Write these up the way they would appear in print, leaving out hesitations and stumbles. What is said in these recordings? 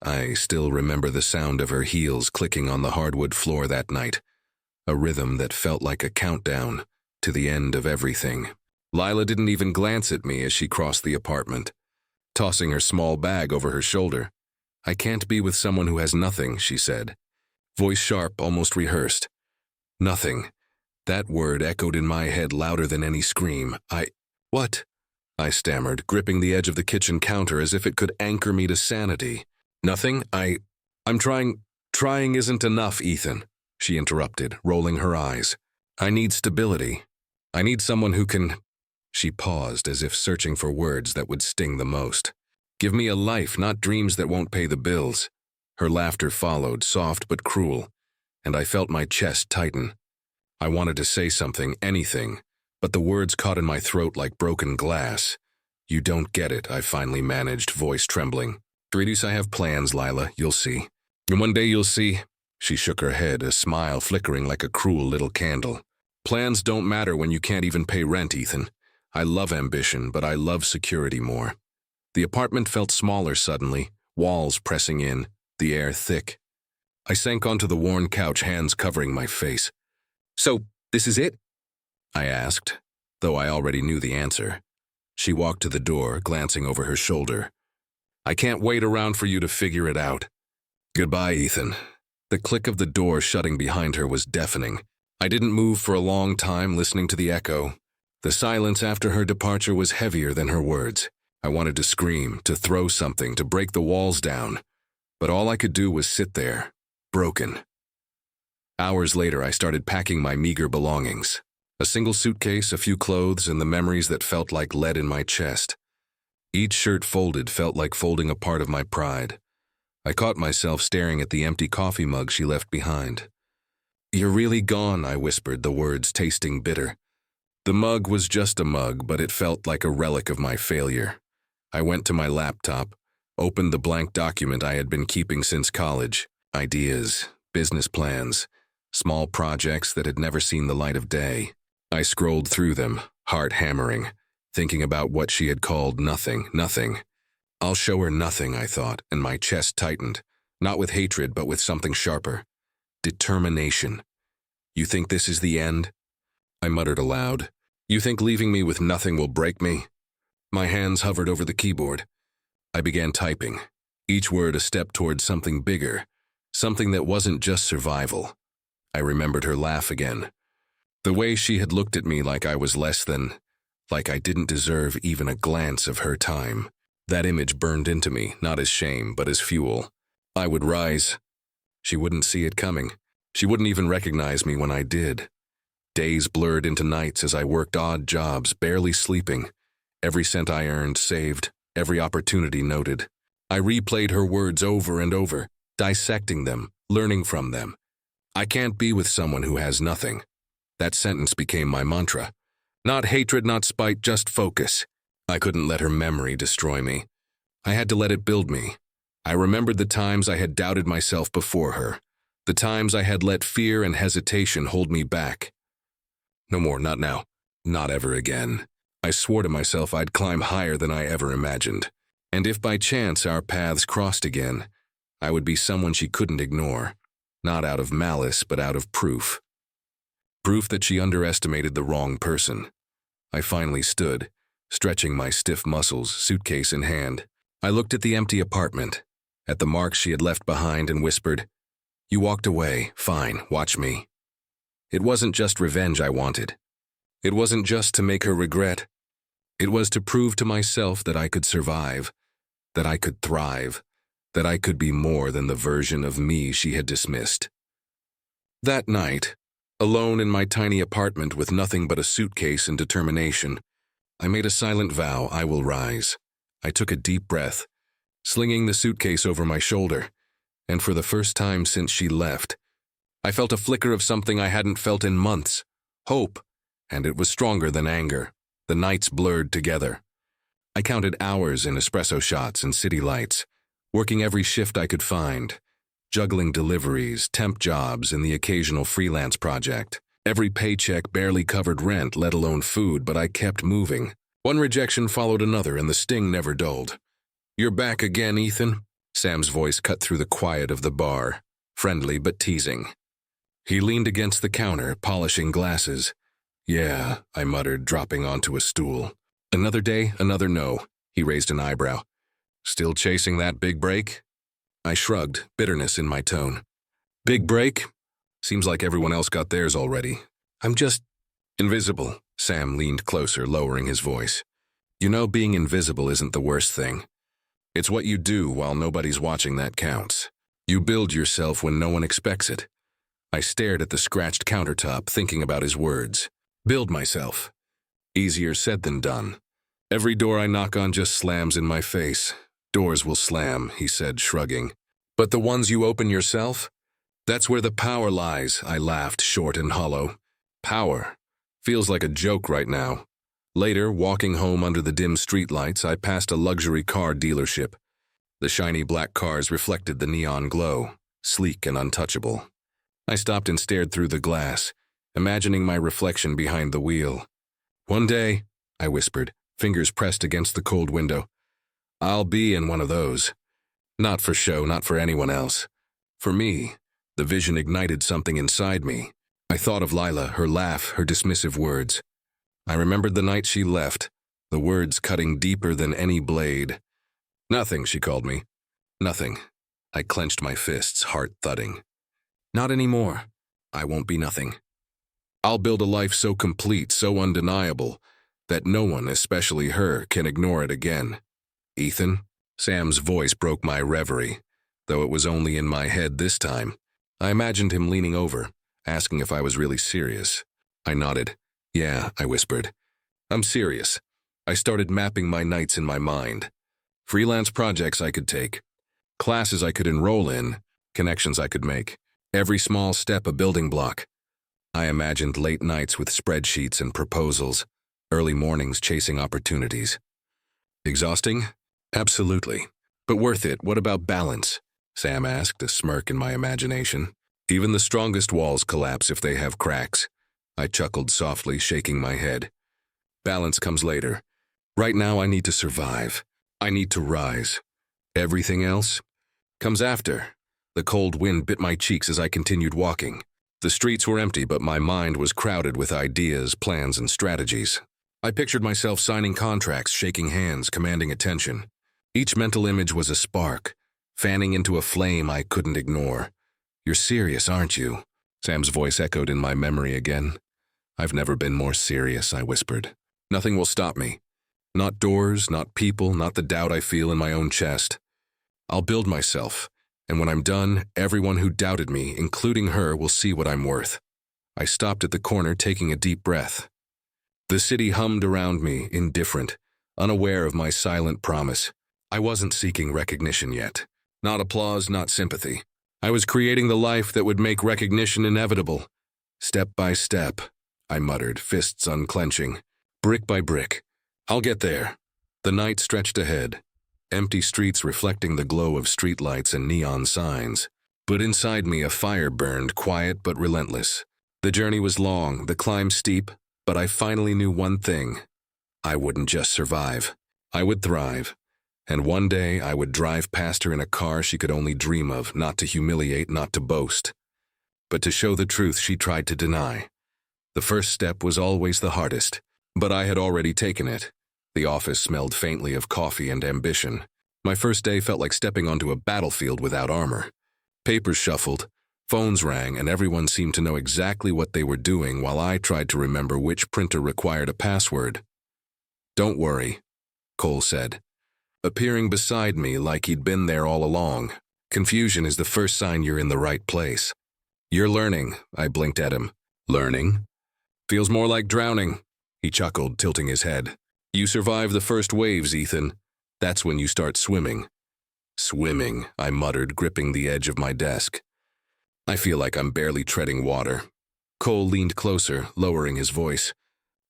I still remember the sound of her heels clicking on the hardwood floor that night, a rhythm that felt like a countdown to the end of everything. Lila didn't even glance at me as she crossed the apartment, tossing her small bag over her shoulder. "I can't be with someone who has nothing," she said, voice sharp, almost rehearsed. Nothing. That word echoed in my head louder than any scream. What? I stammered, gripping the edge of the kitchen counter as if it could anchor me to sanity. "Nothing? I'm trying. Trying isn't enough, Ethan," she interrupted, rolling her eyes. "I need stability. I need someone who can—" She paused as if searching for words that would sting the most. "Give me a life, not dreams that won't pay the bills." Her laughter followed, soft but cruel, and I felt my chest tighten. I wanted to say something, anything, but the words caught in my throat like broken glass. "You don't get it," I finally managed, voice trembling. "Treaties, I have plans, Lila, you'll see. And one day you'll see." She shook her head, a smile flickering like a cruel little candle. "Plans don't matter when you can't even pay rent, Ethan. I love ambition, but I love security more." The apartment felt smaller suddenly, walls pressing in, the air thick. I sank onto the worn couch, hands covering my face. "So, this is it?" I asked, though I already knew the answer. She walked to the door, glancing over her shoulder. "I can't wait around for you to figure it out." "Goodbye, Ethan." The click of the door shutting behind her was deafening. I didn't move for a long time, listening to the echo. The silence after her departure was heavier than her words. I wanted to scream, to throw something, to break the walls down. But all I could do was sit there, broken. Hours later, I started packing my meager belongings. A single suitcase, a few clothes, and the memories that felt like lead in my chest. Each shirt folded felt like folding a part of my pride. I caught myself staring at the empty coffee mug she left behind. "You're really gone," I whispered, the words tasting bitter. The mug was just a mug, but it felt like a relic of my failure. I went to my laptop, opened the blank document I had been keeping since college. Ideas, business plans, small projects that had never seen the light of day. I scrolled through them, heart hammering, thinking about what she had called nothing. I'll show her nothing, I thought, and my chest tightened, not with hatred but with something sharper. Determination. "You think this is the end?" I muttered aloud. "You think leaving me with nothing will break me?" My hands hovered over the keyboard. I began typing, each word a step towards something bigger, something that wasn't just survival. I remembered her laugh again. The way she had looked at me like I was less than, like I didn't deserve even a glance of her time. That image burned into me, not as shame, but as fuel. I would rise. She wouldn't see it coming. She wouldn't even recognize me when I did. Days blurred into nights as I worked odd jobs, barely sleeping. Every cent I earned saved, every opportunity noted. I replayed her words over and over, dissecting them, learning from them. "I can't be with someone who has nothing." That sentence became my mantra. Not hatred, not spite, just focus. I couldn't let her memory destroy me. I had to let it build me. I remembered the times I had doubted myself before her, the times I had let fear and hesitation hold me back. No more, not now, not ever again. I swore to myself I'd climb higher than I ever imagined. And if by chance our paths crossed again, I would be someone she couldn't ignore, not out of malice, but out of proof. Proof that she underestimated the wrong person. I finally stood, stretching my stiff muscles, suitcase in hand. I looked at the empty apartment, at the marks she had left behind, and whispered, "You walked away. Fine, watch me." It wasn't just revenge I wanted. It wasn't just to make her regret. It was to prove to myself that I could survive, that I could thrive, that I could be more than the version of me she had dismissed. That night, alone in my tiny apartment with nothing but a suitcase and determination, I made a silent vow: I will rise. I took a deep breath, slinging the suitcase over my shoulder, and for the first time since she left, I felt a flicker of something I hadn't felt in months: hope, and it was stronger than anger. The nights blurred together. I counted hours in espresso shots and city lights, working every shift I could find, juggling deliveries, temp jobs, and the occasional freelance project. Every paycheck barely covered rent, let alone food, but I kept moving. One rejection followed another, and the sting never dulled. "You're back again, Ethan?" Sam's voice cut through the quiet of the bar, friendly but teasing. He leaned against the counter, polishing glasses. Yeah, I muttered, dropping onto a stool. Another day, another no. He raised an eyebrow. Still chasing that big break? I shrugged, bitterness in my tone. Big break? Seems like everyone else got theirs already. I'm just invisible. Sam leaned closer, lowering his voice. You know, being invisible isn't the worst thing. It's what you do while nobody's watching that counts. You build yourself when no one expects it. I stared at the scratched countertop, thinking about his words. Build myself. Easier said than done. Every door I knock on just slams in my face. Doors will slam, he said, shrugging. But the ones you open yourself? That's where the power lies, I laughed, short and hollow. Power. Feels like a joke right now. Later, walking home under the dim streetlights, I passed a luxury car dealership. The shiny black cars reflected the neon glow, sleek and untouchable. I stopped and stared through the glass, imagining my reflection behind the wheel. One day, I whispered, fingers pressed against the cold window, I'll be in one of those. Not for show, not for anyone else. For me, the vision ignited something inside me. I thought of Lila, her laugh, her dismissive words. I remembered the night she left, the words cutting deeper than any blade. Nothing, she called me. Nothing. I clenched my fists, heart thudding. Not anymore. I won't be nothing. I'll build a life so complete, so undeniable, that no one, especially her, can ignore it again. Ethan? Sam's voice broke my reverie, though it was only in my head this time. I imagined him leaning over, asking if I was really serious. I nodded. Yeah, I whispered. I'm serious. I started mapping my nights in my mind. Freelance projects I could take, classes I could enroll in, connections I could make. Every small step a building block. I imagined late nights with spreadsheets and proposals, early mornings chasing opportunities. Exhausting? Absolutely. But worth it. What about balance? Sam asked, a smirk in my imagination. Even the strongest walls collapse if they have cracks. I chuckled softly, shaking my head. Balance comes later. Right now I need to survive. I need to rise. Everything else comes after. The cold wind bit my cheeks as I continued walking. The streets were empty, but my mind was crowded with ideas, plans, and strategies. I pictured myself signing contracts, shaking hands, commanding attention. Each mental image was a spark, fanning into a flame I couldn't ignore. You're serious, aren't you? Sam's voice echoed in my memory again. I've never been more serious, I whispered. Nothing will stop me. Not doors, not people, not the doubt I feel in my own chest. I'll build myself, and when I'm done, everyone who doubted me, including her, will see what I'm worth. I stopped at the corner, taking a deep breath. The city hummed around me, indifferent, unaware of my silent promise. I wasn't seeking recognition yet. Not applause, not sympathy. I was creating the life that would make recognition inevitable. Step by step, I muttered, fists unclenching. Brick by brick. I'll get there. The night stretched ahead. Empty streets reflecting the glow of streetlights and neon signs. But inside me a fire burned, quiet but relentless. The journey was long, the climb steep, but I finally knew one thing. I wouldn't just survive. I would thrive. And one day I would drive past her in a car she could only dream of, not to humiliate, not to boast, but to show the truth she tried to deny. The first step was always the hardest, but I had already taken it. The office smelled faintly of coffee and ambition. My first day felt like stepping onto a battlefield without armor. Papers shuffled, phones rang, and everyone seemed to know exactly what they were doing while I tried to remember which printer required a password. Don't worry, Cole said, appearing beside me like he'd been there all along. Confusion is the first sign you're in the right place. You're learning, I blinked at him. Learning? Feels more like drowning, he chuckled, tilting his head. You survive the first waves, Ethan. That's when you start swimming. Swimming, I muttered, gripping the edge of my desk. I feel like I'm barely treading water. Cole leaned closer, lowering his voice.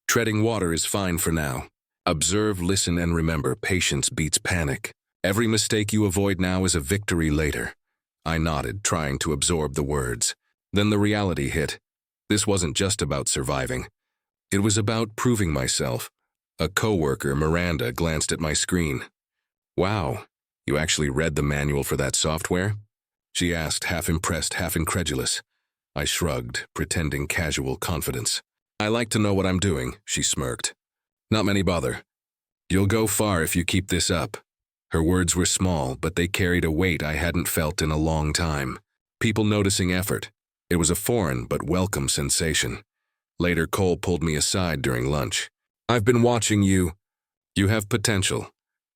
Treading water is fine for now. Observe, listen, and remember, patience beats panic. Every mistake you avoid now is a victory later. I nodded, trying to absorb the words. Then the reality hit. This wasn't just about surviving. It was about proving myself. A coworker, Miranda, glanced at my screen. Wow, You actually read the manual for that software? She asked, half impressed, half incredulous. I shrugged, pretending casual confidence. I like to know what I'm doing, she smirked. Not many bother. You'll go far if you keep this up. Her words were small, but they carried a weight I hadn't felt in a long time. People noticing effort. It was a foreign but welcome sensation. Later, Cole pulled me aside during lunch. I've been watching you. You have potential,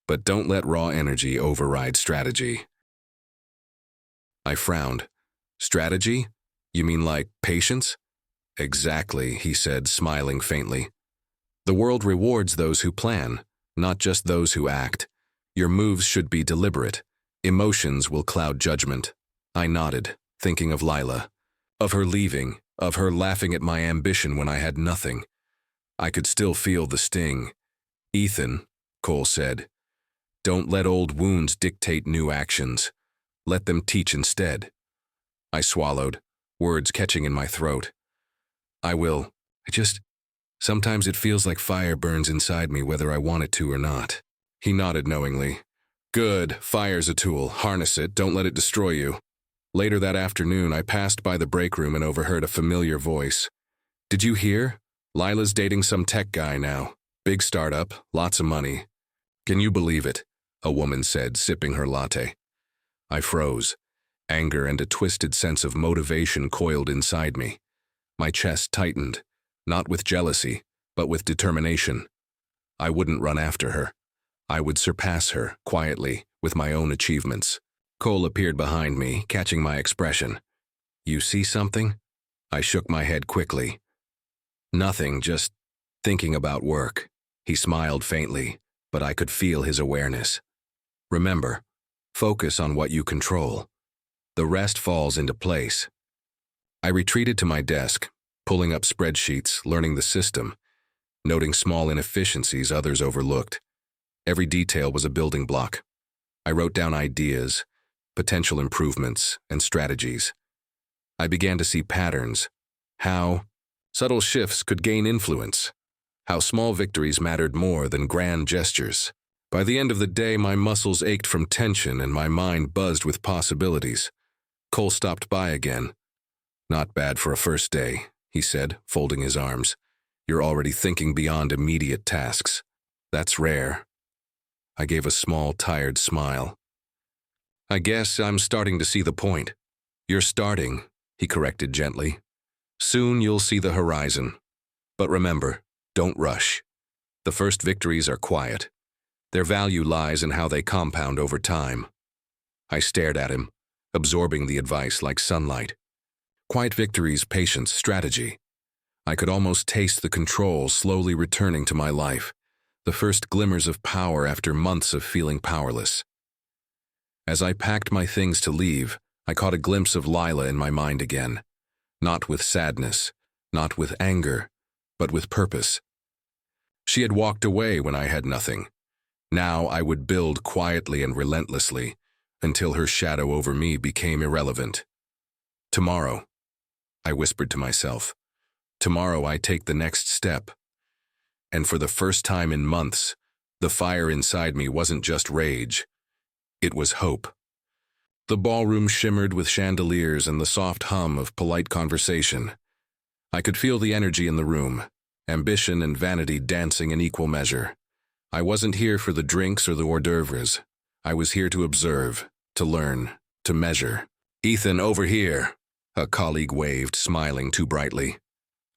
but don't let raw energy override strategy. I frowned. Strategy? You mean like patience? Exactly, he said, smiling faintly. The world rewards those who plan, not just those who act. Your moves should be deliberate. Emotions will cloud judgment. I nodded, thinking of Lila, of her leaving, of her laughing at my ambition when I had nothing. I could still feel the sting. Ethan, Cole said, don't let old wounds dictate new actions. Let them teach instead. I swallowed, words catching in my throat. I will. Sometimes it feels like fire burns inside me whether I want it to or not. He nodded knowingly. Good, fire's a tool. Harness it, don't let it destroy you. Later that afternoon, I passed by the break room and overheard a familiar voice. Did you hear? Lila's dating some tech guy now. Big startup, lots of money. Can you believe it? A woman said, sipping her latte. I froze. Anger and a twisted sense of motivation coiled inside me. My chest tightened, not with jealousy, but with determination. I wouldn't run after her. I would surpass her, quietly, with my own achievements. Cole appeared behind me, catching my expression. You see something? I shook my head quickly. Nothing, just thinking about work. He smiled faintly, but I could feel his awareness. Remember, focus on what you control. The rest falls into place. I retreated to my desk, pulling up spreadsheets, learning the system, noting small inefficiencies others overlooked. Every detail was a building block. I wrote down ideas, potential improvements, and strategies. I began to see patterns, how subtle shifts could gain influence, how small victories mattered more than grand gestures. By the end of the day, my muscles ached from tension and my mind buzzed with possibilities. Cole stopped by again. Not bad for a first day, he said, folding his arms. You're already thinking beyond immediate tasks. That's rare. I gave a small, tired smile. I guess I'm starting to see the point. You're starting, he corrected gently. Soon you'll see the horizon. But remember, don't rush. The first victories are quiet. Their value lies in how they compound over time. I stared at him, absorbing the advice like sunlight. Quiet victories, patience, strategy. I could almost taste the control slowly returning to my life, the first glimmers of power after months of feeling powerless. As I packed my things to leave, I caught a glimpse of Lila in my mind again. Not with sadness, not with anger, but with purpose. She had walked away when I had nothing. Now I would build quietly and relentlessly, until her shadow over me became irrelevant. Tomorrow, I whispered to myself, tomorrow I take the next step. And for the first time in months, the fire inside me wasn't just rage. It was hope. The ballroom shimmered with chandeliers and the soft hum of polite conversation. I could feel the energy in the room, ambition and vanity dancing in equal measure. I wasn't here for the drinks or the hors d'oeuvres. I was here to observe, to learn, to measure. Ethan, over here, a colleague waved, smiling too brightly.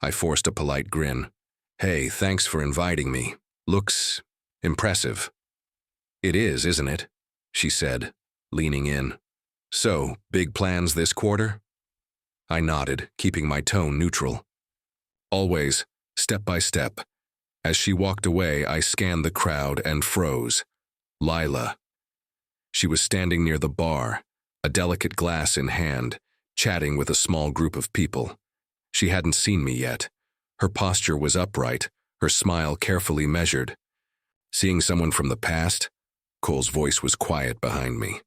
I forced a polite grin. Hey, thanks for inviting me. Looks impressive. It is, isn't it? She said, leaning in. So, big plans this quarter? I nodded, keeping my tone neutral. Always, step by step. As she walked away, I scanned the crowd and froze. Lila. She was standing near the bar, a delicate glass in hand, chatting with a small group of people. She hadn't seen me yet. Her posture was upright, her smile carefully measured. Seeing someone from the past? Cole's voice was quiet behind me.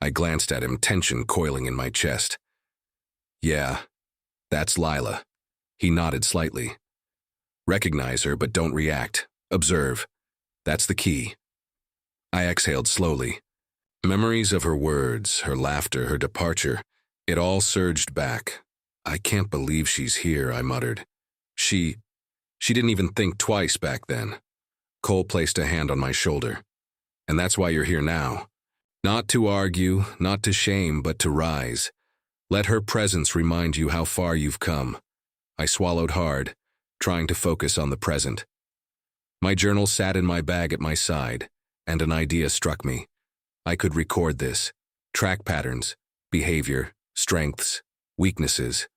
I glanced at him, tension coiling in my chest. Yeah, that's Lila. He nodded slightly. Recognize her, but don't react. Observe. That's the key. I exhaled slowly. Memories of her words, her laughter, her departure, it all surged back. I can't believe she's here, I muttered. She didn't even think twice back then. Cole placed a hand on my shoulder. And that's why you're here now. Not to argue, not to shame, but to rise. Let her presence remind you how far you've come. I swallowed hard, trying to focus on the present. My journal sat in my bag at my side, and an idea struck me. I could record this. Track patterns, behavior, strengths, weaknesses.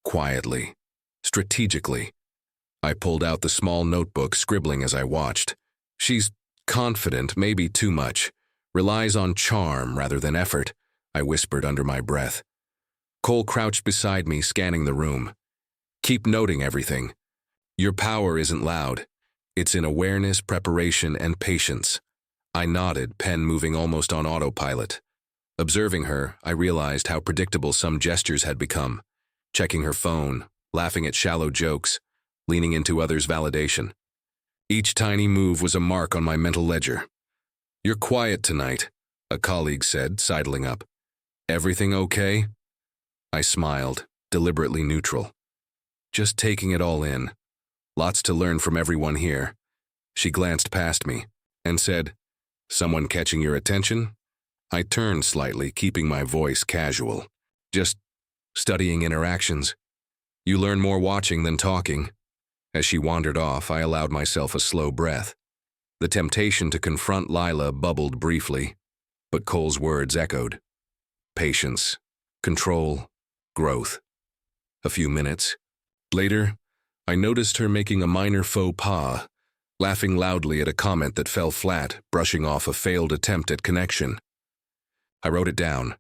Quietly, strategically. I pulled out the small notebook, scribbling as I watched. She's confident, maybe too much. Relies on charm rather than effort, I whispered under my breath. Cole crouched beside me, scanning the room. Keep noting everything. Your power isn't loud. It's in awareness, preparation, and patience. I nodded, pen moving almost on autopilot. Observing her, I realized how predictable some gestures had become. Checking her phone, laughing at shallow jokes, leaning into others' validation. Each tiny move was a mark on my mental ledger. You're quiet tonight, a colleague said, sidling up. Everything okay? I smiled, deliberately neutral. Just taking it all in. Lots to learn from everyone here. She glanced past me and said, Someone catching your attention? I turned slightly, keeping my voice casual. Just studying interactions. You learn more watching than talking. As she wandered off, I allowed myself a slow breath. The temptation to confront Lila bubbled briefly, but Cole's words echoed. Patience, control, growth. A few minutes. Later, I noticed her making a minor faux pas, laughing loudly at a comment that fell flat, brushing off a failed attempt at connection. I wrote it down.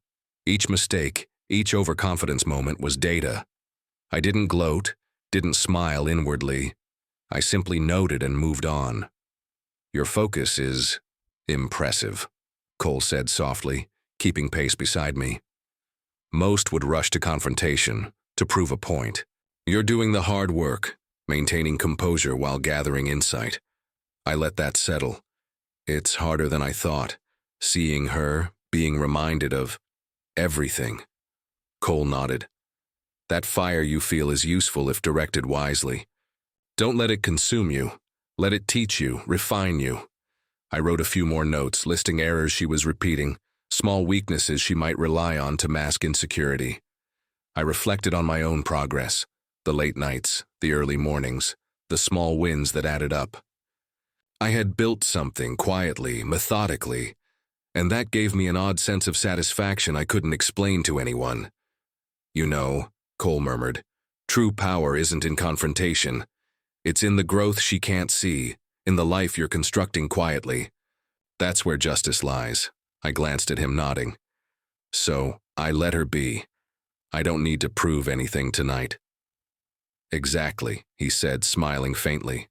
Each mistake, each overconfidence moment was data. I didn't gloat, didn't smile inwardly. I simply noted and moved on. Your focus is impressive, Cole said softly, keeping pace beside me. Most would rush to confrontation, to prove a point. You're doing the hard work, maintaining composure while gathering insight. I let that settle. It's harder than I thought, seeing her, being reminded of everything. Cole nodded. That fire you feel is useful if directed wisely. Don't let it consume you. Let it teach you, refine you. I wrote a few more notes, listing errors she was repeating, small weaknesses she might rely on to mask insecurity. I reflected on my own progress, the late nights, the early mornings, the small wins that added up. I had built something quietly, methodically, and that gave me an odd sense of satisfaction I couldn't explain to anyone. You know, Cole murmured, true power isn't in confrontation. It's in the growth she can't see, in the life you're constructing quietly. That's where justice lies. I glanced at him, nodding. So, I let her be. I don't need to prove anything tonight. Exactly, he said, smiling faintly.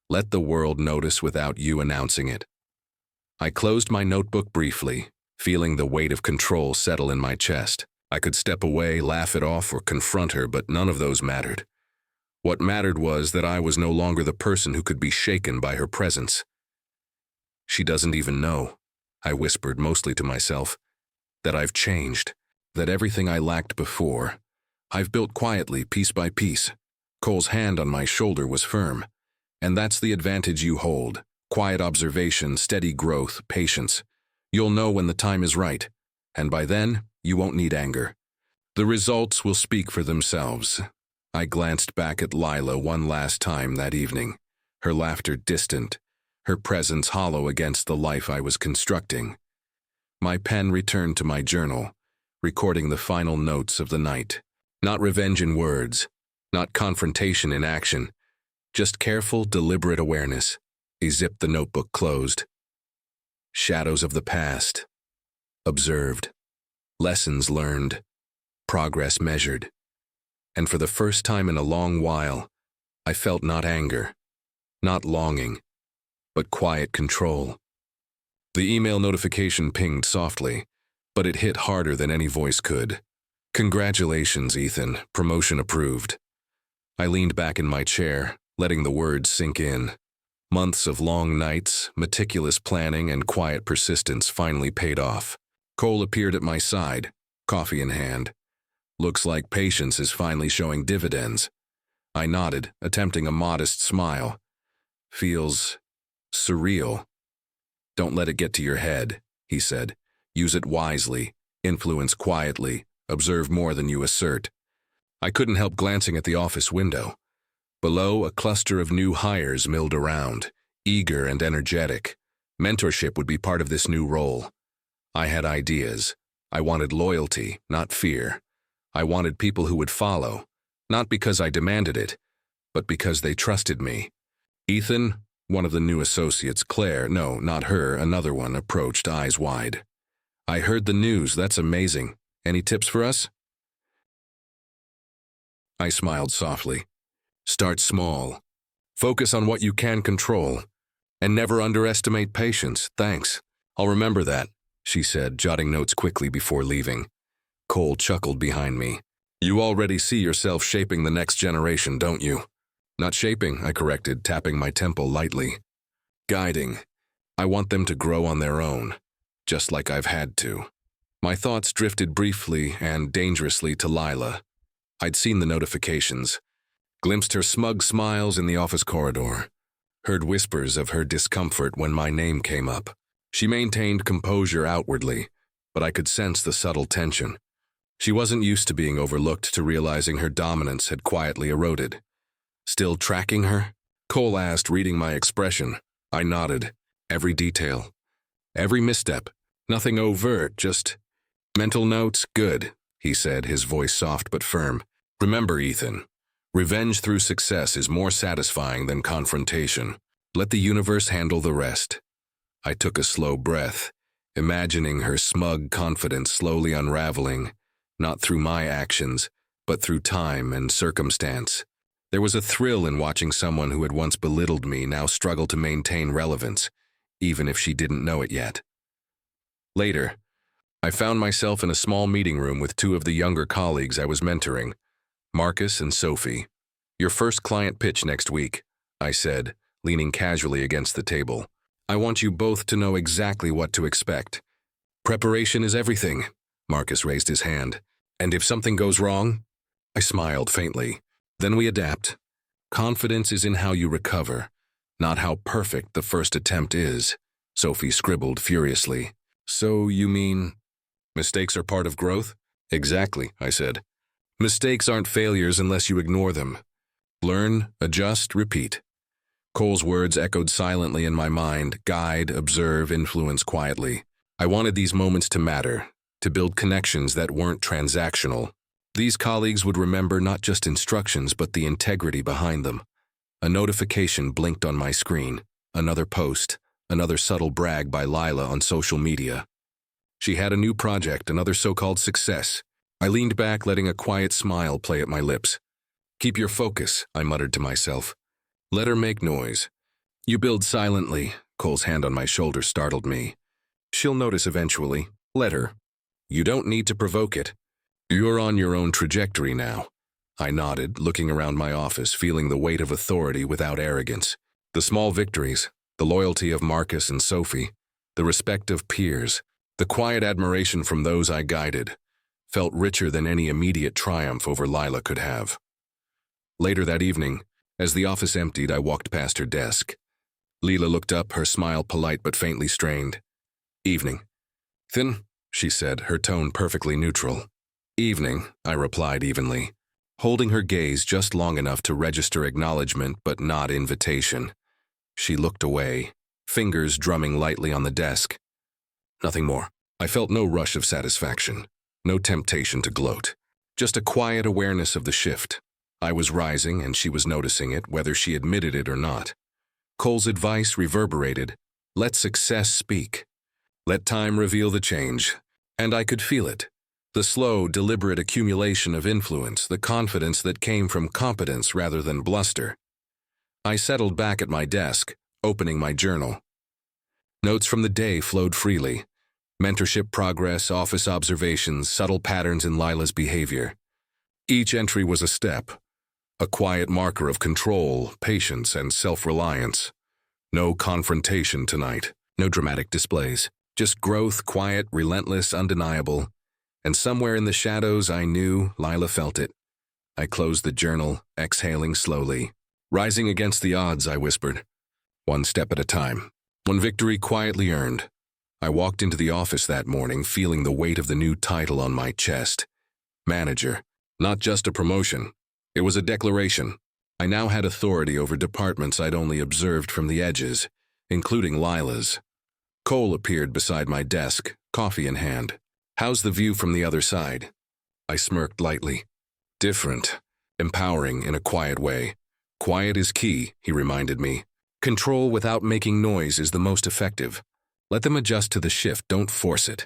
Let the world notice without you announcing it. I closed my notebook briefly, feeling the weight of control settle in my chest. I could step away, laugh it off, or confront her, but none of those mattered. What mattered was that I was no longer the person who could be shaken by her presence. She doesn't even know, I whispered mostly to myself, that I've changed, that everything I lacked before, I've built quietly, piece by piece. Cole's hand on my shoulder was firm. And that's the advantage you hold. Quiet observation, steady growth, patience. You'll know when the time is right, and by then, you won't need anger. The results will speak for themselves. I glanced back at Lila one last time that evening, her laughter distant, her presence hollow against the life I was constructing. My pen returned to my journal, recording the final notes of the night. Not revenge in words, not confrontation in action, just careful, deliberate awareness. He zipped the notebook closed. Shadows of the past. Observed. Lessons learned. Progress measured. And for the first time in a long while, I felt not anger, not longing, but quiet control. The email notification pinged softly, but it hit harder than any voice could. Congratulations, Ethan. Promotion approved. I leaned back in my chair, letting the words sink in. Months of long nights, meticulous planning, and quiet persistence finally paid off. Cole appeared at my side, coffee in hand. Looks like patience is finally showing dividends. I nodded, attempting a modest smile. Feels surreal. Don't let it get to your head, he said. Use it wisely, influence quietly, observe more than you assert. I couldn't help glancing at the office window. Below, a cluster of new hires milled around, eager and energetic. Mentorship would be part of this new role. I had ideas. I wanted loyalty, not fear. I wanted people who would follow, not because I demanded it, but because they trusted me. Ethan, one of the new associates, Claire, no, not her, another one, approached, eyes wide. I heard the news, that's amazing. Any tips for us? I smiled softly. Start small. Focus on what you can control. And never underestimate patience, thanks. I'll remember that, she said, jotting notes quickly before leaving. Cole chuckled behind me. You already see yourself shaping the next generation, don't you? Not shaping, I corrected, tapping my temple lightly. Guiding. I want them to grow on their own, just like I've had to. My thoughts drifted briefly and dangerously to Lila. I'd seen the notifications, glimpsed her smug smiles in the office corridor, heard whispers of her discomfort when my name came up. She maintained composure outwardly, but I could sense the subtle tension. She wasn't used to being overlooked, to realizing her dominance had quietly eroded. Still tracking her? Cole asked, reading my expression. I nodded. Every detail. Every misstep. Nothing overt, just mental notes. Good, he said, his voice soft but firm. Remember, Ethan, revenge through success is more satisfying than confrontation. Let the universe handle the rest. I took a slow breath, imagining her smug confidence slowly unraveling, not through my actions, but through time and circumstance. There was a thrill in watching someone who had once belittled me now struggle to maintain relevance, even if she didn't know it yet. Later, I found myself in a small meeting room with two of the younger colleagues I was mentoring, Marcus and Sophie. Your first client pitch next week, I said, leaning casually against the table. I want you both to know exactly what to expect. Preparation is everything, Marcus raised his hand. And if something goes wrong? I smiled faintly. Then we adapt. Confidence is in how you recover, not how perfect the first attempt is, Sophie scribbled furiously. So you mean mistakes are part of growth? Exactly, I said. Mistakes aren't failures unless you ignore them. Learn, adjust, repeat. Cole's words echoed silently in my mind. Guide, observe, influence quietly. I wanted these moments to matter, to build connections that weren't transactional. These colleagues would remember not just instructions, but the integrity behind them. A notification blinked on my screen. Another post, another subtle brag by Lila on social media. She had a new project, another so-called success. I leaned back, letting a quiet smile play at my lips. Keep your focus, I muttered to myself. Let her make noise. You build silently. Cole's hand on my shoulder startled me. She'll notice eventually. Let her. You don't need to provoke it. You're on your own trajectory now. I nodded, looking around my office, feeling the weight of authority without arrogance. The small victories, the loyalty of Marcus and Sophie, the respect of peers, the quiet admiration from those I guided, felt richer than any immediate triumph over Lila could have. Later that evening, as the office emptied, I walked past her desk. Lila looked up, her smile polite but faintly strained. Evening. Thin, she said, her tone perfectly neutral. Evening, I replied evenly, holding her gaze just long enough to register acknowledgement but not invitation. She looked away, fingers drumming lightly on the desk. Nothing more. I felt no rush of satisfaction, no temptation to gloat, just a quiet awareness of the shift. I was rising and she was noticing it, whether she admitted it or not. Cole's advice reverberated. Let success speak. Let time reveal the change. And I could feel it. The slow, deliberate accumulation of influence, the confidence that came from competence rather than bluster. I settled back at my desk, opening my journal. Notes from the day flowed freely. Mentorship progress, office observations, subtle patterns in Lila's behavior. Each entry was a step, a quiet marker of control, patience, and self-reliance. No confrontation tonight. No dramatic displays. Just growth, quiet, relentless, undeniable. And somewhere in the shadows, I knew Lila felt it. I closed the journal, exhaling slowly. Rising against the odds, I whispered. One step at a time. One victory quietly earned. I walked into the office that morning, feeling the weight of the new title on my chest. Manager. Not just a promotion. It was a declaration. I now had authority over departments I'd only observed from the edges, including Lila's. Cole appeared beside my desk, coffee in hand. How's the view from the other side? I smirked lightly. Different. Empowering in a quiet way. Quiet is key, he reminded me. Control without making noise is the most effective. Let them adjust to the shift, don't force it.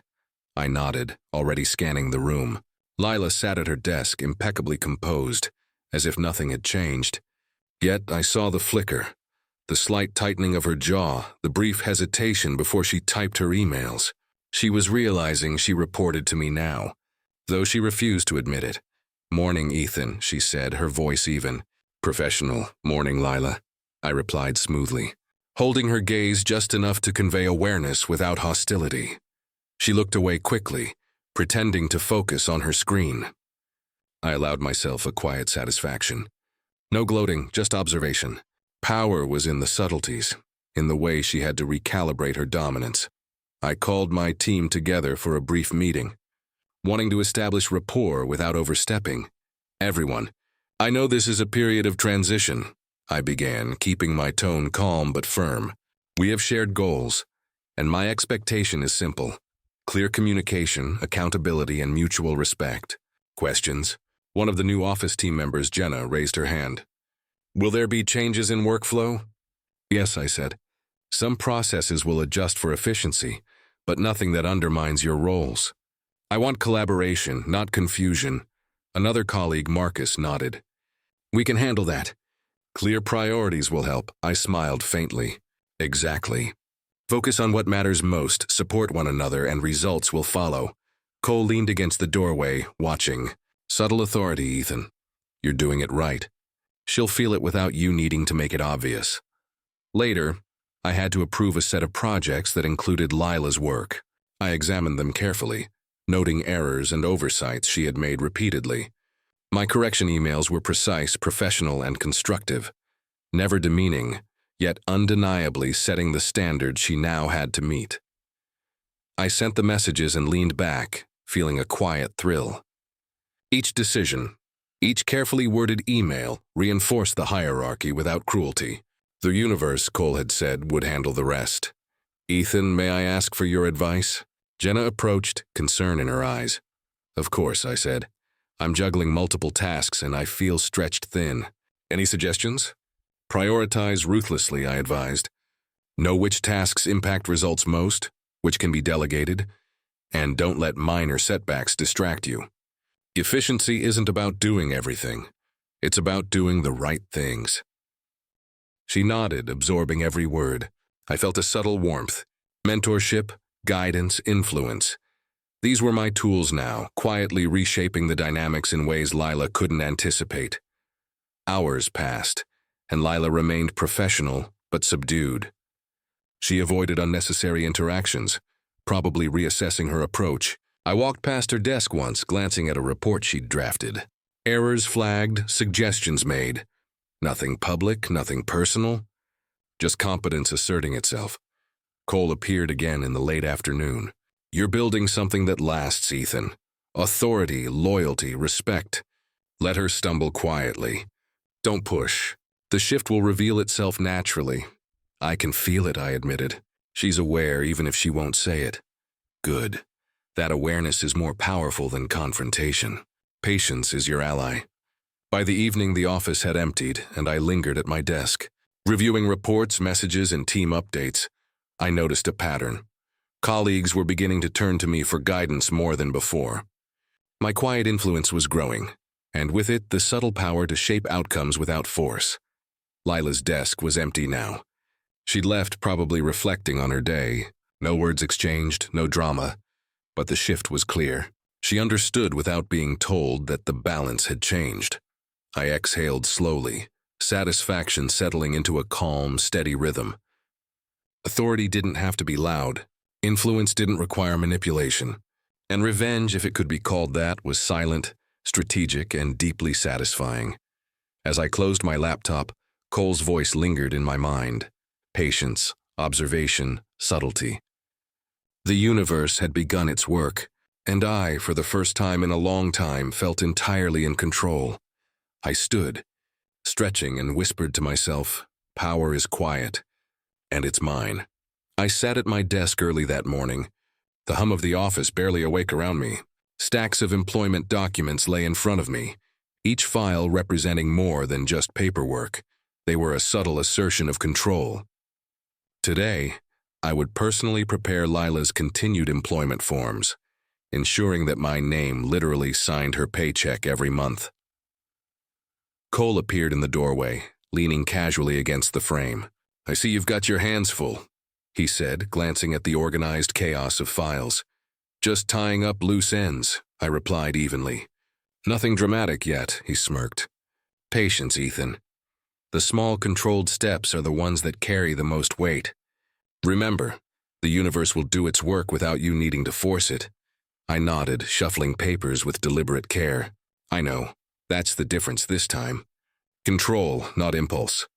I nodded, already scanning the room. Lila sat at her desk, impeccably composed, as if nothing had changed. Yet I saw the flicker, the slight tightening of her jaw, the brief hesitation before she typed her emails. She was realizing she reported to me now, though she refused to admit it. Morning, Ethan, she said, her voice even. Professional. Morning, Lila, I replied smoothly, holding her gaze just enough to convey awareness without hostility. She looked away quickly, pretending to focus on her screen. I allowed myself a quiet satisfaction. No gloating, just observation. Power was in the subtleties, in the way she had to recalibrate her dominance. I called my team together for a brief meeting, wanting to establish rapport without overstepping. Everyone, I know this is a period of transition, I began, keeping my tone calm but firm. We have shared goals, and my expectation is simple. Clear communication, accountability, and mutual respect. Questions? One of the new office team members, Jenna, raised her hand. Will there be changes in workflow? Yes, I said. Some processes will adjust for efficiency, but nothing that undermines your roles. I want collaboration, not confusion. Another colleague, Marcus, nodded. We can handle that. Clear priorities will help, I smiled faintly. Exactly. Focus on what matters most, support one another, and results will follow. Cole leaned against the doorway, watching. Subtle authority, Ethan. You're doing it right. She'll feel it without you needing to make it obvious. Later, I had to approve a set of projects that included Lila's work. I examined them carefully, noting errors and oversights she had made repeatedly. My correction emails were precise, professional, and constructive, never demeaning, yet undeniably setting the standard she now had to meet. I sent the messages and leaned back, feeling a quiet thrill. Each decision, each carefully worded email reinforced the hierarchy without cruelty. The universe, Cole had said, would handle the rest. Ethan, may I ask for your advice? Jenna approached, concern in her eyes. Of course, I said. I'm juggling multiple tasks and I feel stretched thin. Any suggestions? Prioritize ruthlessly, I advised. Know which tasks impact results most, which can be delegated, and don't let minor setbacks distract you. Efficiency isn't about doing everything. It's about doing the right things. She nodded, absorbing every word. I felt a subtle warmth. Mentorship, guidance, influence. These were my tools now, quietly reshaping the dynamics in ways Lila couldn't anticipate. Hours passed, and Lila remained professional but subdued. She avoided unnecessary interactions, probably reassessing her approach. I walked past her desk once, glancing at a report she'd drafted. Errors flagged, suggestions made. Nothing public, nothing personal, just competence asserting itself. Cole appeared again in the late afternoon. You're building something that lasts, Ethan. Authority, loyalty, respect. Let her stumble quietly. Don't push. The shift will reveal itself naturally. I can feel it, I admitted. She's aware even if she won't say it. Good. That awareness is more powerful than confrontation. Patience is your ally. By the evening, the office had emptied, and I lingered at my desk. Reviewing reports, messages, and team updates, I noticed a pattern. Colleagues were beginning to turn to me for guidance more than before. My quiet influence was growing, and with it, the subtle power to shape outcomes without force. Lila's desk was empty now. She'd left, probably reflecting on her day. No words exchanged, no drama. But the shift was clear. She understood without being told that the balance had changed. I exhaled slowly, satisfaction settling into a calm, steady rhythm. Authority didn't have to be loud. Influence didn't require manipulation. And revenge, if it could be called that, was silent, strategic, and deeply satisfying. As I closed my laptop, Cole's voice lingered in my mind. Patience, observation, subtlety. The universe had begun its work, and I, for the first time in a long time, felt entirely in control. I stood, stretching, and whispered to myself, "Power is quiet, and it's mine." I sat at my desk early that morning, the hum of the office barely awake around me. Stacks of employment documents lay in front of me, each file representing more than just paperwork. They were a subtle assertion of control. Today, I would personally prepare Lila's continued employment forms, ensuring that my name literally signed her paycheck every month. Cole appeared in the doorway, leaning casually against the frame. "I see you've got your hands full," he said, glancing at the organized chaos of files. "Just tying up loose ends," I replied evenly. "Nothing dramatic yet," he smirked. "Patience, Ethan. The small, controlled steps are the ones that carry the most weight. Remember, the universe will do its work without you needing to force it." I nodded, shuffling papers with deliberate care. "I know. That's the difference this time. Control, not impulse."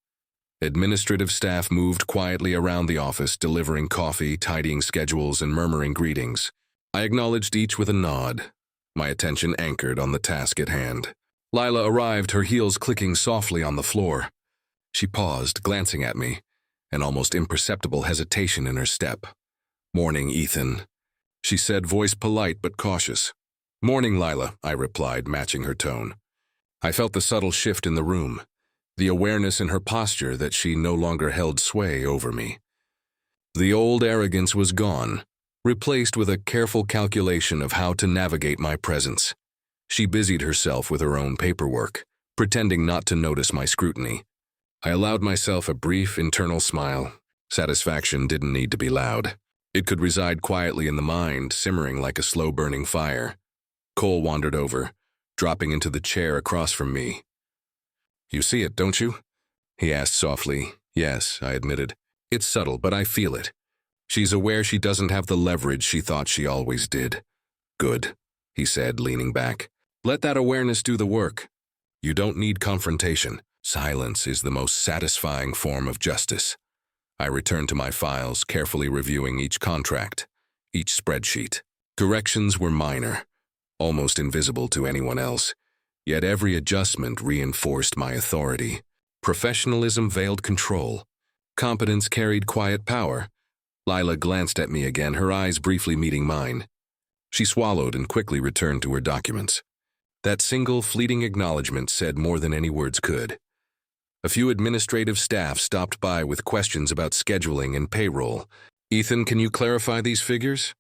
Administrative staff moved quietly around the office, delivering coffee, tidying schedules, and murmuring greetings. I acknowledged each with a nod, my attention anchored on the task at hand. Lila arrived, her heels clicking softly on the floor. She paused, glancing at me, an almost imperceptible hesitation in her step. "Morning, Ethan," she said, voice polite but cautious. "Morning, Lila," I replied, matching her tone. I felt the subtle shift in the room, the awareness in her posture that she no longer held sway over me. The old arrogance was gone, replaced with a careful calculation of how to navigate my presence. She busied herself with her own paperwork, pretending not to notice my scrutiny. I allowed myself a brief internal smile. Satisfaction didn't need to be loud. It could reside quietly in the mind, simmering like a slow-burning fire. Cole wandered over, dropping into the chair across from me. "You see it, don't you?" he asked softly. "Yes," I admitted. "It's subtle, but I feel it. She's aware she doesn't have the leverage she thought she always did." "Good," he said, leaning back. "Let that awareness do the work. You don't need confrontation. Silence is the most satisfying form of justice." I returned to my files, carefully reviewing each contract, each spreadsheet. Corrections were minor, almost invisible to anyone else, yet every adjustment reinforced my authority. Professionalism veiled control. Competence carried quiet power. Lila glanced at me again, her eyes briefly meeting mine. She swallowed and quickly returned to her documents. That single fleeting acknowledgement said more than any words could. A few administrative staff stopped by with questions about scheduling and payroll. "Ethan, can you clarify these figures?"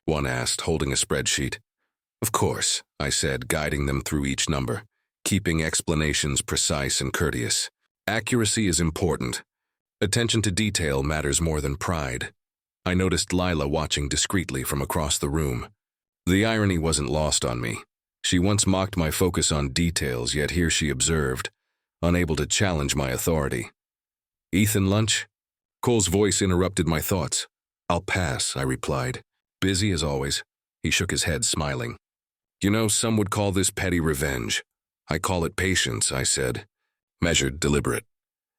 one asked, holding a spreadsheet. "Of course," I said, guiding them through each number, keeping explanations precise and courteous. Accuracy is important. Attention to detail matters more than pride. I noticed Lila watching discreetly from across the room. The irony wasn't lost on me. She once mocked my focus on details, yet here she observed, unable to challenge my authority. "Ethan, lunch?" Cole's voice interrupted my thoughts. "I'll pass," I replied. "Busy as always." He shook his head, smiling. "You know, some would call this petty revenge. I call it patience," I said. "Measured, deliberate.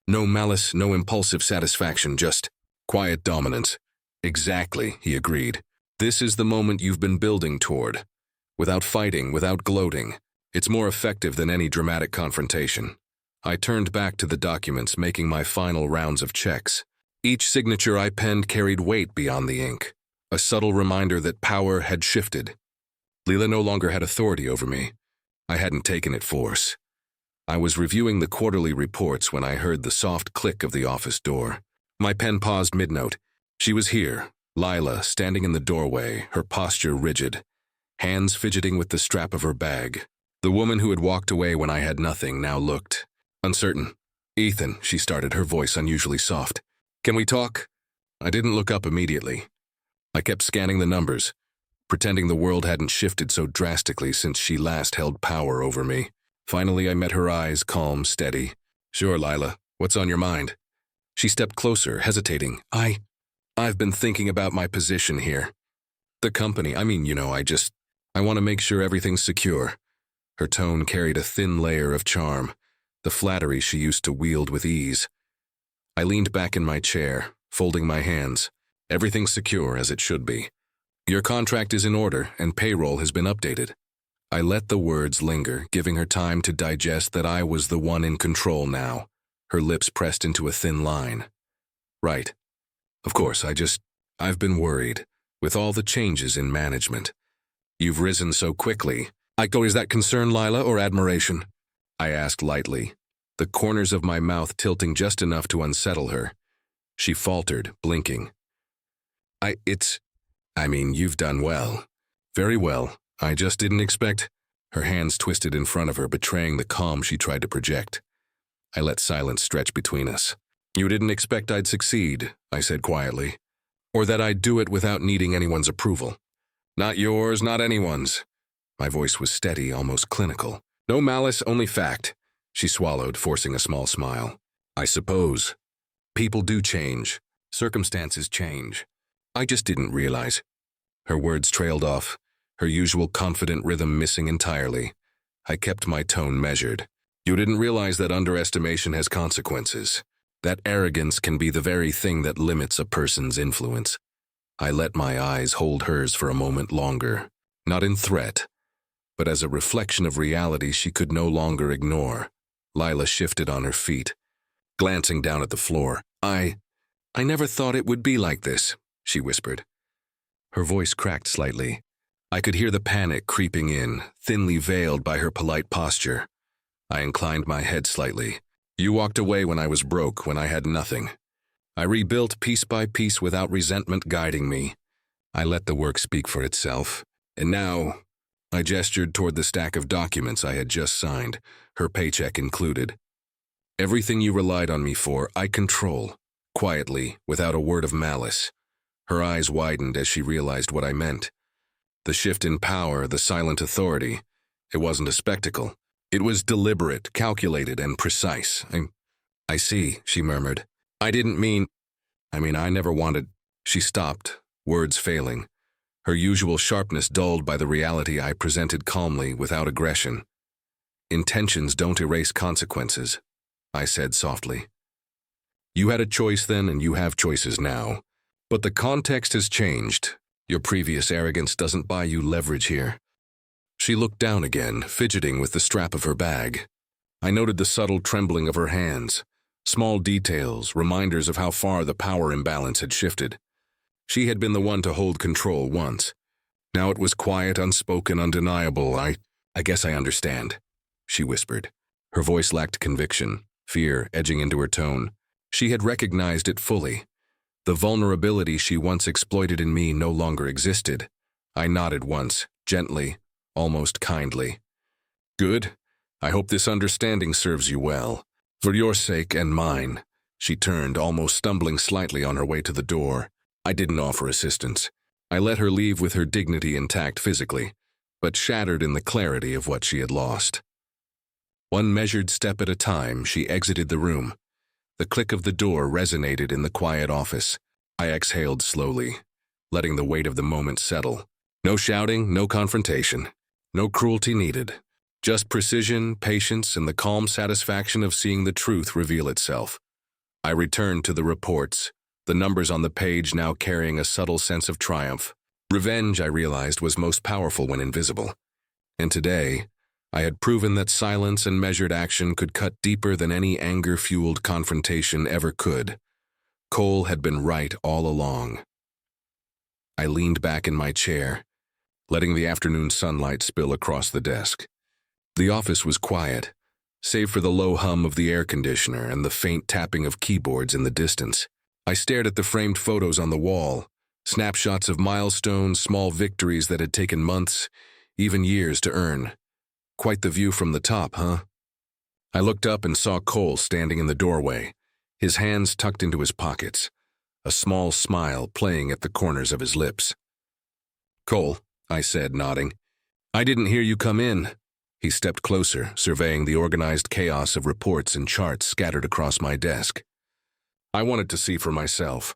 No malice, no impulsive satisfaction, just quiet dominance." "Exactly," he agreed. "This is the moment you've been building toward. Without fighting, without gloating. It's more effective than any dramatic confrontation." I turned back to the documents, making my final rounds of checks. Each signature I penned carried weight beyond the ink, a subtle reminder that power had shifted. Lila no longer had authority over me. I hadn't taken it force. I was reviewing the quarterly reports when I heard the soft click of the office door. My pen paused mid-note. She was here, Lila, standing in the doorway, her posture rigid, hands fidgeting with the strap of her bag. The woman who had walked away when I had nothing now looked uncertain. "Ethan," she started, her voice unusually soft. "Can we talk?" I didn't look up immediately. I kept scanning the numbers, pretending the world hadn't shifted so drastically since she last held power over me. Finally, I met her eyes, calm, steady. "Sure, Lila. What's on your mind?" She stepped closer, hesitating. I've been thinking about my position here. The company, I want to make sure everything's secure. Her tone carried a thin layer of charm, the flattery she used to wield with ease. I leaned back in my chair, folding my hands. Everything's secure as it should be. Your contract is in order and payroll has been updated. I let the words linger, giving her time to digest that I was the one in control now. Her lips pressed into a thin line. Right. Of course, I've been worried, with all the changes in management. You've risen so quickly. Is that concern, Lila, or admiration? I asked lightly, the corners of my mouth tilting just enough to unsettle her. She faltered, blinking. You've done well. Very well. I just didn't expect. Her hands twisted in front of her, betraying the calm she tried to project. I let silence stretch between us. You didn't expect I'd succeed, I said quietly, or that I'd do it without needing anyone's approval. Not yours, not anyone's. My voice was steady, almost clinical. No malice, only fact. She swallowed, forcing a small smile. I suppose. People do change. Circumstances change. I just didn't realize. Her words trailed off, her usual confident rhythm missing entirely. I kept my tone measured. You didn't realize that underestimation has consequences. That arrogance can be the very thing that limits a person's influence. I let my eyes hold hers for a moment longer, not in threat, but as a reflection of reality she could no longer ignore. Lila shifted on her feet, glancing down at the floor. I never thought it would be like this, she whispered. Her voice cracked slightly. I could hear the panic creeping in, thinly veiled by her polite posture. I inclined my head slightly. You walked away when I was broke, when I had nothing. I rebuilt piece by piece without resentment guiding me. I let the work speak for itself. And now, I gestured toward the stack of documents I had just signed, her paycheck included. Everything you relied on me for, I control, quietly, without a word of malice. Her eyes widened as she realized what I meant. The shift in power, the silent authority, it wasn't a spectacle. It was deliberate, calculated, and precise. I see, she murmured. I never wanted. She stopped, words failing, her usual sharpness dulled by the reality I presented calmly, without aggression. Intentions don't erase consequences, I said softly. You had a choice then, and you have choices now. But the context has changed. Your previous arrogance doesn't buy you leverage here. She looked down again, fidgeting with the strap of her bag. I noted the subtle trembling of her hands, small details, reminders of how far the power imbalance had shifted. She had been the one to hold control once. Now it was quiet, unspoken, undeniable. I guess I understand, she whispered. Her voice lacked conviction, fear edging into her tone. She had recognized it fully. The vulnerability she once exploited in me no longer existed. I nodded once, gently, almost kindly. Good. I hope this understanding serves you well. For your sake and mine. She turned, almost stumbling slightly on her way to the door. I didn't offer assistance. I let her leave with her dignity intact physically, but shattered in the clarity of what she had lost. One measured step at a time, she exited the room. The click of the door resonated in the quiet office. I exhaled slowly, letting the weight of the moment settle. No shouting, no confrontation. No cruelty needed. Just precision, patience, and the calm satisfaction of seeing the truth reveal itself. I returned to the reports, the numbers on the page now carrying a subtle sense of triumph. Revenge, I realized, was most powerful when invisible. And today, I had proven that silence and measured action could cut deeper than any anger-fueled confrontation ever could. Cole had been right all along. I leaned back in my chair, letting the afternoon sunlight spill across the desk. The office was quiet, save for the low hum of the air conditioner and the faint tapping of keyboards in the distance. I stared at the framed photos on the wall, snapshots of milestones, small victories that had taken months, even years to earn. Quite the view from the top, huh? I looked up and saw Cole standing in the doorway, his hands tucked into his pockets, a small smile playing at the corners of his lips. Cole, I said, nodding. I didn't hear you come in. He stepped closer, surveying the organized chaos of reports and charts scattered across my desk. I wanted to see for myself.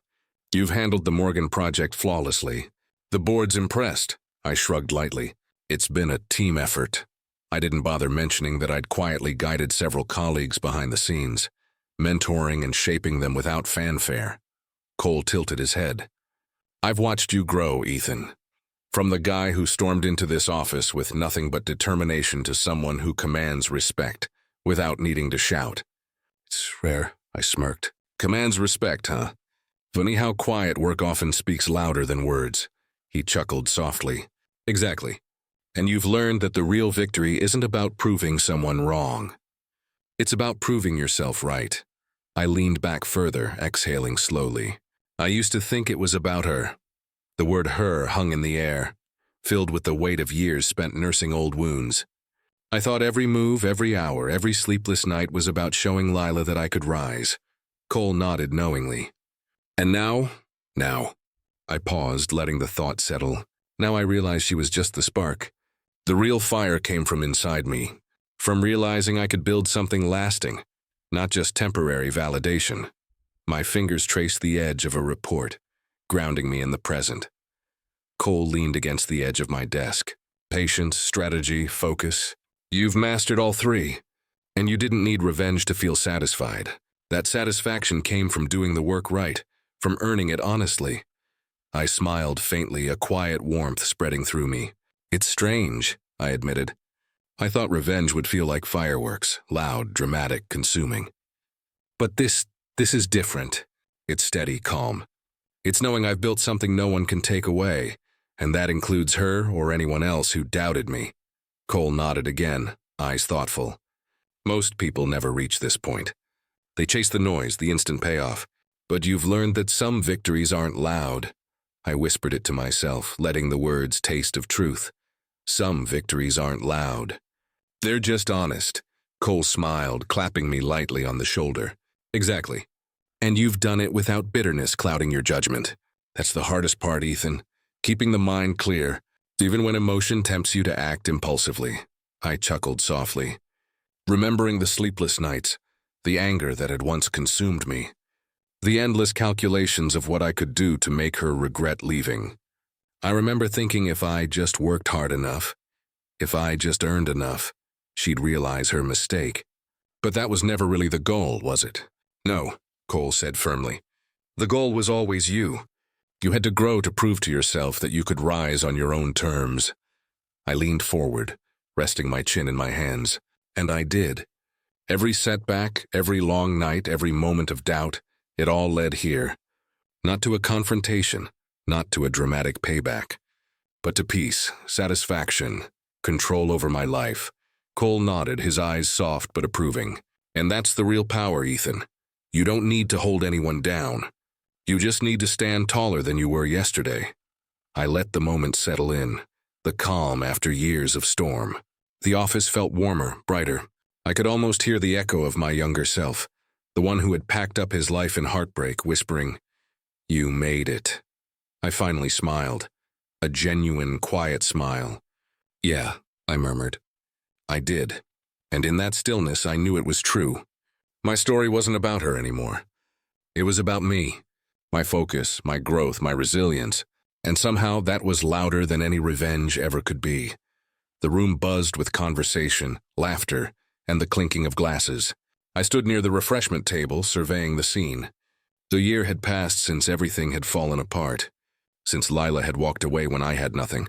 You've handled the Morgan project flawlessly. The board's impressed. I shrugged lightly. It's been a team effort. I didn't bother mentioning that I'd quietly guided several colleagues behind the scenes, mentoring and shaping them without fanfare. Cole tilted his head. I've watched you grow, Ethan. From the guy who stormed into this office with nothing but determination to someone who commands respect, without needing to shout. It's rare, I smirked. Commands respect, huh? Funny how quiet work often speaks louder than words. He chuckled softly. Exactly. And you've learned that the real victory isn't about proving someone wrong. It's about proving yourself right. I leaned back further, exhaling slowly. I used to think it was about her. The word her hung in the air, filled with the weight of years spent nursing old wounds. I thought every move, every hour, every sleepless night was about showing Lila that I could rise. Cole nodded knowingly. And now? I paused, letting the thought settle. Now I realized she was just the spark. The real fire came from inside me, from realizing I could build something lasting, not just temporary validation. My fingers traced the edge of a report, grounding me in the present. Cole leaned against the edge of my desk. Patience, strategy, focus. You've mastered all three, and you didn't need revenge to feel satisfied. That satisfaction came from doing the work right, from earning it honestly. I smiled faintly, a quiet warmth spreading through me. It's strange, I admitted. I thought revenge would feel like fireworks, loud, dramatic, consuming. But this is different. It's steady, calm. It's knowing I've built something no one can take away, and that includes her or anyone else who doubted me. Cole nodded again, eyes thoughtful. Most people never reach this point. They chase the noise, the instant payoff. But you've learned that some victories aren't loud. I whispered it to myself, letting the words taste of truth. Some victories aren't loud. They're just honest. Cole smiled, clapping me lightly on the shoulder. Exactly. And you've done it without bitterness clouding your judgment. That's the hardest part, Ethan. Keeping the mind clear, even when emotion tempts you to act impulsively. I chuckled softly, remembering the sleepless nights, the anger that had once consumed me. The endless calculations of what I could do to make her regret leaving. I remember thinking if I just worked hard enough, if I just earned enough, she'd realize her mistake. But that was never really the goal, was it? No, Cole said firmly. The goal was always you. You had to grow to prove to yourself that you could rise on your own terms. I leaned forward, resting my chin in my hands, and I did. Every setback, every long night, every moment of doubt, it all led here. Not to a confrontation, not to a dramatic payback, but to peace, satisfaction, control over my life. Cole nodded, his eyes soft but approving. And that's the real power, Ethan. You don't need to hold anyone down. You just need to stand taller than you were yesterday. I let the moment settle in, the calm after years of storm. The office felt warmer, brighter. I could almost hear the echo of my younger self, the one who had packed up his life in heartbreak, whispering, "You made it." I finally smiled, a genuine, quiet smile. "Yeah," I murmured. I did, and in that stillness I knew it was true. My story wasn't about her anymore. It was about me, my focus, my growth, my resilience, and somehow that was louder than any revenge ever could be. The room buzzed with conversation, laughter, and the clinking of glasses. I stood near the refreshment table, surveying the scene. The year had passed since everything had fallen apart, since Lila had walked away when I had nothing.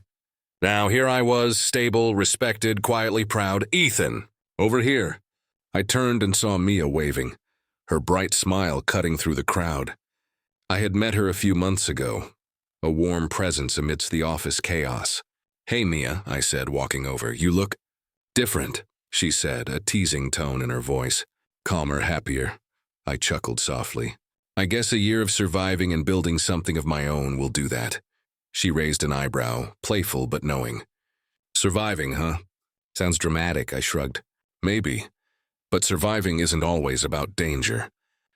Now here I was, stable, respected, quietly proud. Ethan, over here. I turned and saw Mia waving, her bright smile cutting through the crowd. I had met her a few months ago, a warm presence amidst the office chaos. "Hey, Mia," I said, walking over. "You look different," she said, a teasing tone in her voice. Calmer, happier. I chuckled softly. "I guess a year of surviving and building something of my own will do that." She raised an eyebrow, playful but knowing. "Surviving, huh? Sounds dramatic," I shrugged. "Maybe. But surviving isn't always about danger.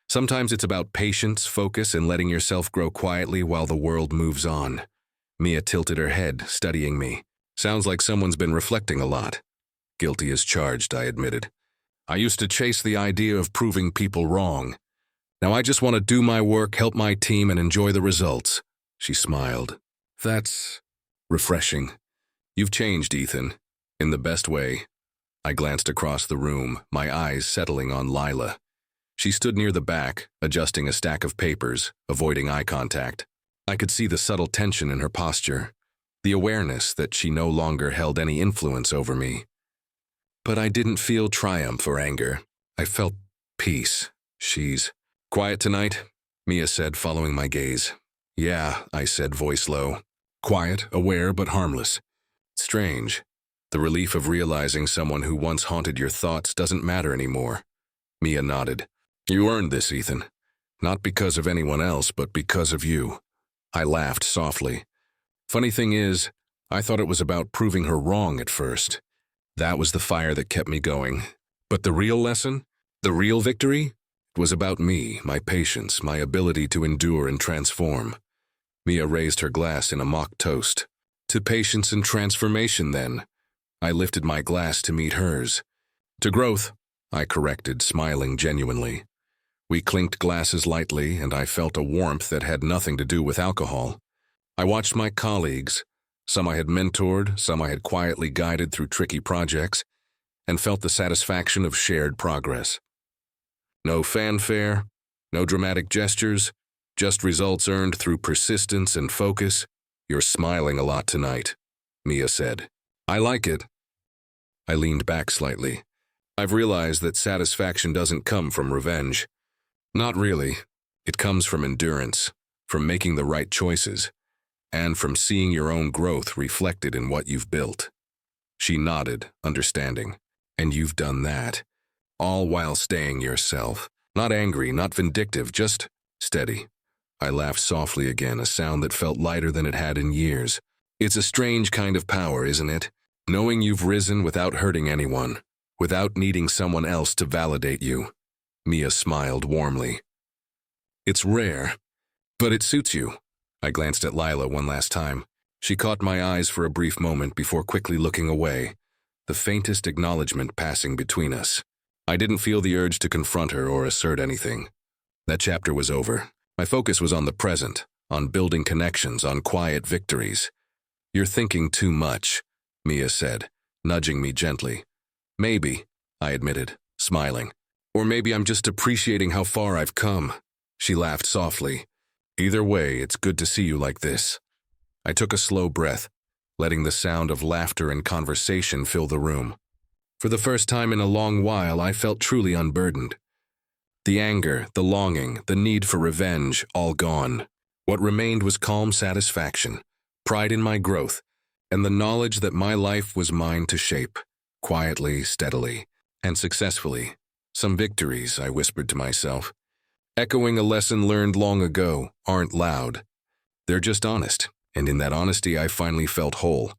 Sometimes it's about patience, focus, and letting yourself grow quietly while the world moves on." Mia tilted her head, studying me. "Sounds like someone's been reflecting a lot." "Guilty as charged," I admitted. "I used to chase the idea of proving people wrong. Now I just want to do my work, help my team, and enjoy the results." She smiled. "That's refreshing. You've changed, Ethan, in the best way." I glanced across the room, my eyes settling on Lila. She stood near the back, adjusting a stack of papers, avoiding eye contact. I could see the subtle tension in her posture, the awareness that she no longer held any influence over me. But I didn't feel triumph or anger. I felt peace. "She's quiet tonight?" Mia said, following my gaze. "Yeah," I said, voice low. "Quiet, aware, but harmless." Strange. The relief of realizing someone who once haunted your thoughts doesn't matter anymore. Mia nodded. "You earned this, Ethan. Not because of anyone else, but because of you." I laughed softly. Funny thing is, I thought it was about proving her wrong at first. That was the fire that kept me going. But the real lesson? The real victory? It was about me, my patience, my ability to endure and transform. Mia raised her glass in a mock toast. "To patience and transformation, then." I lifted my glass to meet hers. "To growth," I corrected, smiling genuinely. We clinked glasses lightly, and I felt a warmth that had nothing to do with alcohol. I watched my colleagues, some I had mentored, some I had quietly guided through tricky projects, and felt the satisfaction of shared progress. No fanfare, no dramatic gestures, just results earned through persistence and focus. "You're smiling a lot tonight," Mia said. "I like it." I leaned back slightly. I've realized that satisfaction doesn't come from revenge. Not really. It comes from endurance, from making the right choices, and from seeing your own growth reflected in what you've built. She nodded, understanding. "And you've done that, all while staying yourself. Not angry, not vindictive, just steady." I laughed softly again, a sound that felt lighter than it had in years. It's a strange kind of power, isn't it? Knowing you've risen without hurting anyone, without needing someone else to validate you. Mia smiled warmly. "It's rare, but it suits you." I glanced at Lila one last time. She caught my eyes for a brief moment before quickly looking away, the faintest acknowledgement passing between us. I didn't feel the urge to confront her or assert anything. That chapter was over. My focus was on the present, on building connections, on quiet victories. "You're thinking too much," Mia said, nudging me gently. "Maybe," I admitted, smiling. "Or maybe I'm just appreciating how far I've come." She laughed softly. "Either way, it's good to see you like this." I took a slow breath, letting the sound of laughter and conversation fill the room. For the first time in a long while, I felt truly unburdened. The anger, the longing, the need for revenge, all gone. What remained was calm satisfaction, pride in my growth, and the knowledge that my life was mine to shape, quietly, steadily, and successfully. Some victories, I whispered to myself, echoing a lesson learned long ago, aren't loud. They're just honest, and in that honesty I finally felt whole.